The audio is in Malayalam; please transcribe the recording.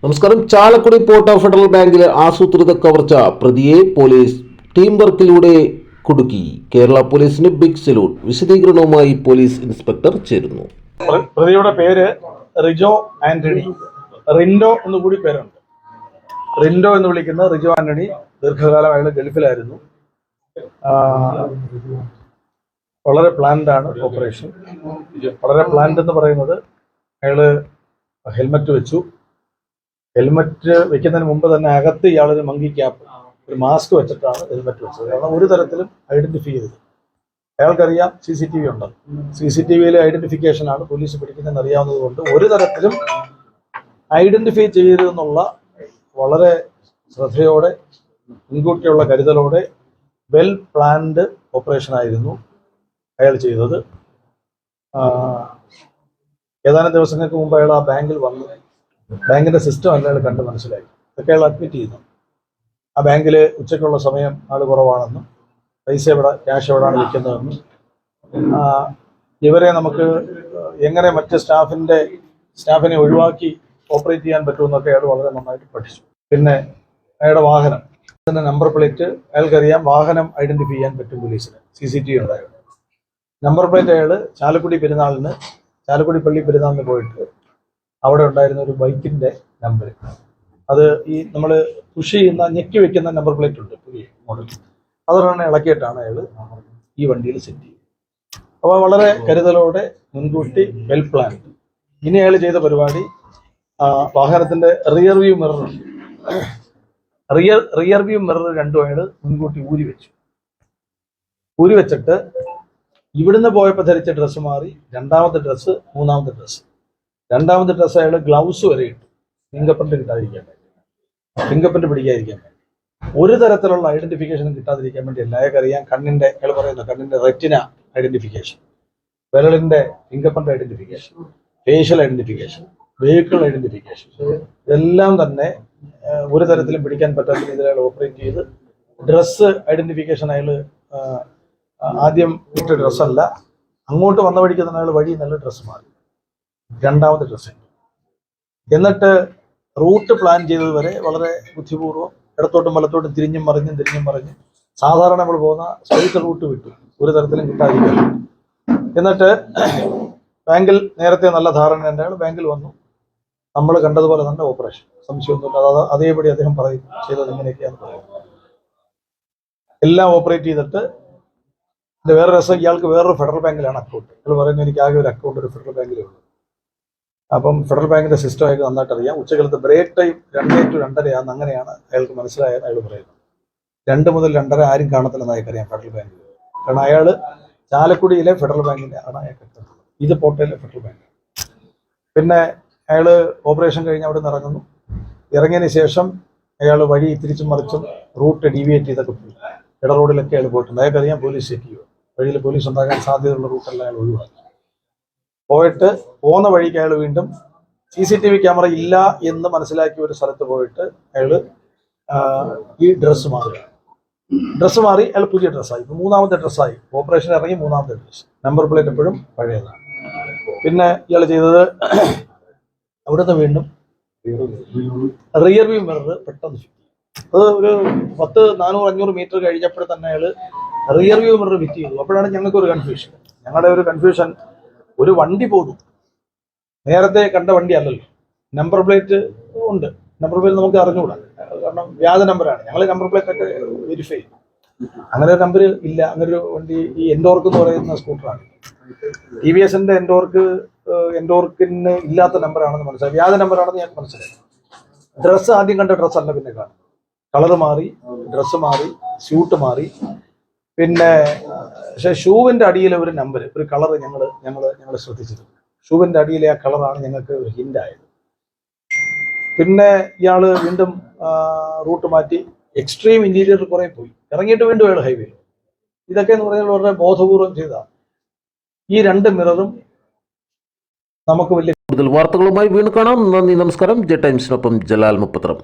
നമസ്കാരം. ചാലക്കുടി പോർട്ട് ഫെഡറൽ ബാങ്കിലെ ആസൂത്രിത കവർച്ച പ്രതിയെ പോലീസ് ടീം വർക്കിലൂടെ കുടുക്കി. കേരള പോലീസിന് ബിഗ് സല്യൂട്ട്. വിശദീകരണവുമായി പോലീസ് ഇൻസ്പെക്ടർ ചേരുന്നു. പ്രതിയുടെ പേര് റിജോ ആന്റണി. റിൻഡോ എന്നുകൂടി പേരുണ്ട്. റിൻഡോ എന്ന് വിളിക്കുന്ന റിജോ ആന്റണി ദീർഘകാലം അയാൾ ഗൾഫിലായിരുന്നു. വളരെ പ്ലാൻഡ് ആണ് ഓപ്പറേഷൻ. വളരെ പ്ലാൻഡ് എന്ന് പറയുന്നത് അയാള് ഹെൽമറ്റ് വെച്ചു. ഹെൽമറ്റ് വെക്കുന്നതിന് മുമ്പ് തന്നെ അകത്ത് ഇയാളൊരു മങ്കി ക്യാപ്പ്, ഒരു മാസ്ക് വെച്ചിട്ടാണ് ഹെൽമറ്റ് വെച്ചത്. കാരണം ഒരു തരത്തിലും ഐഡന്റിഫൈ ചെയ്തത്. അയാൾക്കറിയാം CCTV ഉണ്ട്. CCTVയിലെ ഐഡന്റിഫിക്കേഷനാണ് പോലീസ് പിടിക്കുന്നതെന്ന് അറിയാവുന്നത് കൊണ്ട് ഒരു തരത്തിലും ഐഡന്റിഫൈ ചെയ്തെന്നുള്ള വളരെ ശ്രദ്ധയോടെ, മുൻകൂട്ടിയുള്ള കരുതലോടെ വെൽ പ്ലാൻഡ് ഓപ്പറേഷൻ ആയിരുന്നു അയാൾ ചെയ്തത്. ഏതാനും ദിവസങ്ങൾക്ക് മുമ്പ് അയാൾ ആ ബാങ്കിൽ വന്നു. ബാങ്കിന്റെ സിസ്റ്റം അല്ല അയാൾ കണ്ട് മനസ്സിലായി. ഇതൊക്കെ അയാൾ അഡ്മിറ്റ് ചെയ്യുന്നു. ആ ബാങ്കിൽ ഉച്ചയ്ക്കുള്ള സമയം ആൾ കുറവാണെന്നും പൈസ ക്യാഷ് എവിടെയാണ് വെക്കുന്നതെന്നും ഇവരെ നമുക്ക് എങ്ങനെ മറ്റ് സ്റ്റാഫിനെ ഒഴിവാക്കി ഓപ്പറേറ്റ് ചെയ്യാൻ പറ്റുമെന്നൊക്കെ അയാൾ വളരെ നന്നായിട്ട് പഠിച്ചു. പിന്നെ അയാളുടെ വാഹനം, അതിന്റെ നമ്പർ പ്ലേറ്റ് അയാൾക്കറിയാം. വാഹനം ഐഡന്റിഫൈ ചെയ്യാൻ പറ്റും പോലീസിന്. CCTV ഉണ്ടായിരുന്നു. നമ്പർ പ്ലേറ്റ് അയാൾ ചാലക്കുടി പള്ളി പെരുന്നാളിന് പോയിട്ട് അവിടെ ഉണ്ടായിരുന്ന ഒരു ബൈക്കിന്റെ നമ്പർ, അത് ഈ നമ്മൾ പുഷ് ചെയ്യുന്ന ഞെക്കി വെക്കുന്ന നമ്പർ പ്ലേറ്റ് ഉണ്ട്, പുതിയ മോഡൽ, അതൊരെണ്ണം ഇളക്കിയിട്ടാണ് അയാൾ ഈ വണ്ടിയിൽ സെറ്റ് ചെയ്യുന്നത്. അപ്പോൾ വളരെ കരുതലോടെ, മുൻകൂട്ടി, വെൽ പ്ലാൻ. ഇനി അയാൾ ചെയ്ത പരിപാടി, വാഹനത്തിന്റെ റിയർ വ്യൂ മിറർ രണ്ടും അയാൾ മുൻകൂട്ടി ഊരി വെച്ചിട്ട് ഇവിടുന്ന് പോയപ്പോൾ ധരിച്ച ഡ്രസ്സ് മാറി മൂന്നാമത്തെ ഡ്രസ്സ് അയാൾ ഗ്ലൗസ് വരെ ഇട്ടു. ഫിംഗർ പ്രിന്റ് പിടിക്കാതിരിക്കാൻ വേണ്ടി, ഒരു തരത്തിലുള്ള ഐഡന്റിഫിക്കേഷനും കിട്ടാതിരിക്കാൻ വേണ്ടി. എല്ലാവർക്കറിയാം കണ്ണിന്റെ റെറ്റിന ഐഡന്റിഫിക്കേഷൻ, വിരലിന്റെ fingerprint identification, facial identification, vehicle identification, ഇതെല്ലാം തന്നെ ഒരു തരത്തിലും പിടിക്കാൻ പറ്റാത്ത രീതിയിൽ അയാൾ ഓപ്പറേറ്റ് ചെയ്ത്. ഡ്രസ്സ് ഐഡന്റിഫിക്കേഷൻ അയാൾ ആദ്യം ഇട്ട ഡ്രസ്സല്ല, അങ്ങോട്ട് വന്ന വഴിക്ക് തന്നെ അയാൾ വഴി നല്ല ഡ്രസ്സ് മാറി, രണ്ടാമത്തെ ഡ്രസ്സ്. എന്നിട്ട് റൂട്ട് പ്ലാൻ ചെയ്തത് വരെ വളരെ ബുദ്ധിപൂർവ്വം ഇടത്തോട്ടും വലത്തോട്ടും തിരിഞ്ഞും മറിഞ്ഞും സാധാരണ നമ്മൾ പോകുന്ന സ്ട്രെയിറ്റ് റൂട്ട് വിട്ടു, ഒരു തരത്തിലും കിട്ടാതിരിക്കാൻ. എന്നിട്ട് ബാങ്കിൽ നേരത്തെ നല്ല ധാരണയുണ്ട്. അയാൾ ബാങ്കിൽ വന്നു. നമ്മൾ കണ്ടതുപോലെ തന്നെ ഓപ്പറേഷൻ, സംശയമൊന്നുമില്ല. അതേപടി അദ്ദേഹം പറയും ചെയ്തത് ഇങ്ങനെയൊക്കെയാണ് പറയുന്നത്. എല്ലാം ഓപ്പറേറ്റ് ചെയ്തിട്ട് വേറെ രസം, ഇയാൾക്ക് വേറൊരു ഫെഡറൽ ബാങ്കിലാണ് അക്കൗണ്ട്. അയാൾ പറയുന്നത് എനിക്ക് ആകെ ഒരു അക്കൗണ്ട് ഒരു ഫെഡറൽ ബാങ്കിലേ ഉള്ളൂ. അപ്പം ഫെഡറൽ ബാങ്കിന്റെ സിസ്റ്റം അയാൾക്ക് നന്നായിട്ട് അറിയാം. ഉച്ചകാലത്ത് ബ്രേക്ക് ടൈം 2 to 2:30 അങ്ങനെയാണ് അയാൾക്ക് മനസ്സിലായത്. അയാൾ പറയുന്നത് 2 മുതൽ 2:30 ആരും കാണത്തില്ലെന്ന് അയാൾക്കറിയാം ഫെഡറൽ ബാങ്കിൽ. കാരണം അയാൾ ചാലക്കുടിയിലെ ഫെഡറൽ ബാങ്കിന്റെ ആണ് അയാൾക്ക്, ഇത് പോട്ടയിലെ ഫെഡറൽ ബാങ്ക്. പിന്നെ അയാൾ ഓപ്പറേഷൻ കഴിഞ്ഞ് അവിടെ നിന്ന് ഇറങ്ങുന്നു. ഇറങ്ങിയതിന് ശേഷം അയാൾ വഴി തിരിച്ചും മറിച്ചും റൂട്ട് ഡീവിയേറ്റ് ചെയ്തൊക്കെ പോയി. ഇട റോഡിലൊക്കെ അയാൾ പോയിട്ടുണ്ട്. അയാൾക്കറിയാം പോലീസ് ചെക്ക് ചെയ്യുക, വഴിയിൽ പോലീസ് ഉണ്ടാകാൻ സാധ്യതയുള്ള റൂട്ടെല്ലാം അയാൾ ഒഴിവാക്കി. പോയിട്ട് പോകുന്ന വഴിക്ക് അയാൾ വീണ്ടും CCTV ക്യാമറ ഇല്ല എന്ന് മനസ്സിലാക്കിയ ഒരു സ്ഥലത്ത് പോയിട്ട് അയാൾ ഈ ഡ്രസ്സ് മാറി അയാൾ പുതിയ ഡ്രസ്സായി. ഇപ്പം 3ാമത്തെ ഡ്രസ്സായി. ഓപ്പറേഷൻ ഇറങ്ങി 3ാമത്തെ ഡ്രസ്സ്. നമ്പർ പ്ലേറ്റ് എപ്പോഴും പഴയതാണ്. പിന്നെ ഇയാൾ ചെയ്തത് അവിടുന്ന് വീണ്ടും റിയർ വ്യൂ മിറർ പെട്ടെന്ന് ഫിറ്റ് ചെയ്യും. അത് ഒരു 400-500 മീറ്റർ കഴിഞ്ഞപ്പോൾ തന്നെ അയാൾ റിയർ വ്യൂ മിറർ ഫിറ്റ് ചെയ്തു. അപ്പോഴാണ് ഞങ്ങളുടെ ഒരു കൺഫ്യൂഷൻ. ഒരു വണ്ടി പോകുന്നു, നേരത്തെ കണ്ട വണ്ടി അല്ലല്ലോ, നമ്പർ പ്ലേറ്റ് ഉണ്ട്. നമ്പർ പ്ലേറ്റ് നമുക്ക് അറിഞ്ഞുകൂടാ, കാരണം വ്യാജ നമ്പറാണ്. ഞങ്ങൾ നമ്പർ പ്ലേറ്റ് ഒക്കെ വെരിഫൈ ചെയ്തു. അങ്ങനെ ഒരു നമ്പർ ഇല്ല. അങ്ങനെ ഒരു വണ്ടി ഈ എൻഡോർക്ക് എന്ന് പറയുന്ന സ്കൂട്ടറാണ്. TVSന്റെ എൻഡോർക്കിന് ഇല്ലാത്ത നമ്പറാണെന്ന് മനസ്സിലായി, വ്യാജ നമ്പറാണെന്ന് ഞാൻ മനസ്സിലായി. ഡ്രസ്സ് ആദ്യം കണ്ട ഡ്രസ്സല്ല പിന്നെ കാണും. കളറ് മാറി, ഡ്രസ്സ് മാറി, സ്യൂട്ട് മാറി. പിന്നെ പക്ഷെ ഷൂവിന്റെ അടിയിലെ ഒരു നമ്പർ, ഒരു കളർ ഞങ്ങൾ ശ്രദ്ധിച്ചിരുന്നു. ഷൂവിന്റെ അടിയിലെ ആ കളറാണ് ഞങ്ങൾക്ക് ഒരു ഹിന്റായത്. പിന്നെ ഇയാള് വീണ്ടും റൂട്ട് മാറ്റി എക്സ്ട്രീം ഇന്റീരിയർ കുറെ പോയി, ഇറങ്ങിയിട്ട് വീണ്ടും അയാൾ ഹൈവേയിൽ. ഇതൊക്കെ എന്ന് പറഞ്ഞാൽ വളരെ ബോധപൂർവം ചെയ്തതാണ്. ഈ 2 മിററും നമുക്ക് വലിയ. കൂടുതൽ വാർത്തകളുമായി വീണ്ടും കാണാം. നന്ദി, നമസ്കാരം. ജെ ടൈംസിനൊപ്പം ജലാൽ മുപ്പത്തരം.